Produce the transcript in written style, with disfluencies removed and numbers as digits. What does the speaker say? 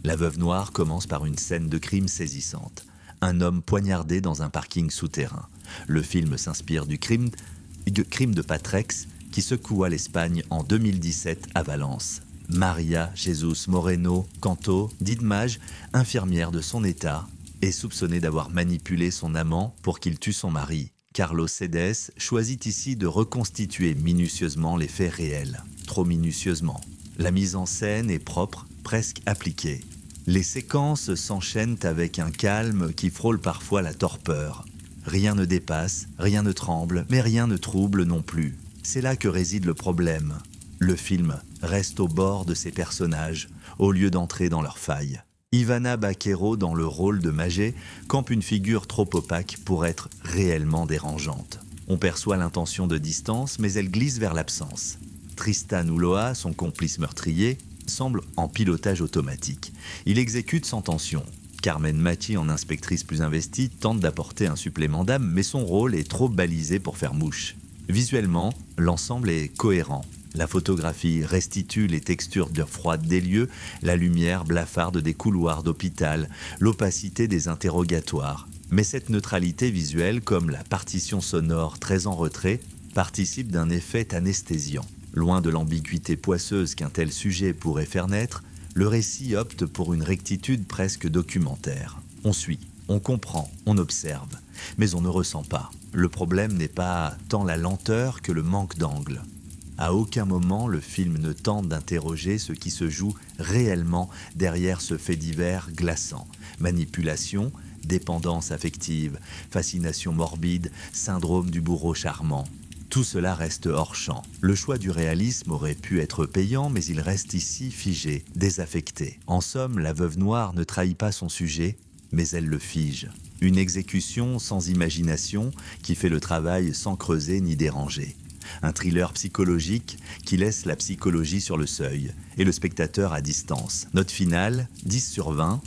La Veuve Noire commence par une scène de crime saisissante. Un homme poignardé dans un parking souterrain. Le film s'inspire du crime de Patrex qui secoua l'Espagne en 2017 à Valence. Maria Jesus Moreno Canto, dite Mage, infirmière de son état, est soupçonnée d'avoir manipulé son amant pour qu'il tue son mari. Carlos Sedes choisit ici de reconstituer minutieusement les faits réels. Trop minutieusement. La mise en scène est propre, presque appliquée. Les séquences s'enchaînent avec un calme qui frôle parfois la torpeur. Rien ne dépasse, rien ne tremble, mais rien ne trouble non plus. C'est là que réside le problème. Le film reste au bord de ses personnages, au lieu d'entrer dans leurs failles. Ivana Baquero, dans le rôle de Magé, campe une figure trop opaque pour être réellement dérangeante. On perçoit l'intention de distance, mais elle glisse vers l'absence. Tristan Ulloa, son complice meurtrier, semble en pilotage automatique. Il exécute sans tension. Carmen Machi, en inspectrice plus investie, tente d'apporter un supplément d'âme, mais son rôle est trop balisé pour faire mouche. Visuellement, l'ensemble est cohérent. La photographie restitue les textures froides des lieux, la lumière blafarde des couloirs d'hôpital, l'opacité des interrogatoires. Mais cette neutralité visuelle, comme la partition sonore très en retrait, participe d'un effet anesthésiant. Loin de l'ambiguïté poisseuse qu'un tel sujet pourrait faire naître, le récit opte pour une rectitude presque documentaire. On suit, on comprend, on observe, mais on ne ressent pas. Le problème n'est pas tant la lenteur que le manque d'angle. À aucun moment, le film ne tente d'interroger ce qui se joue réellement derrière ce fait divers glaçant. Manipulation, dépendance affective, fascination morbide, syndrome du bourreau charmant. Tout cela reste hors champ. Le choix du réalisme aurait pu être payant, mais il reste ici figé, désaffecté. En somme, La Veuve Noire ne trahit pas son sujet, mais elle le fige. Une exécution sans imagination qui fait le travail sans creuser ni déranger. Un thriller psychologique qui laisse la psychologie sur le seuil et le spectateur à distance. Note finale, 10/20,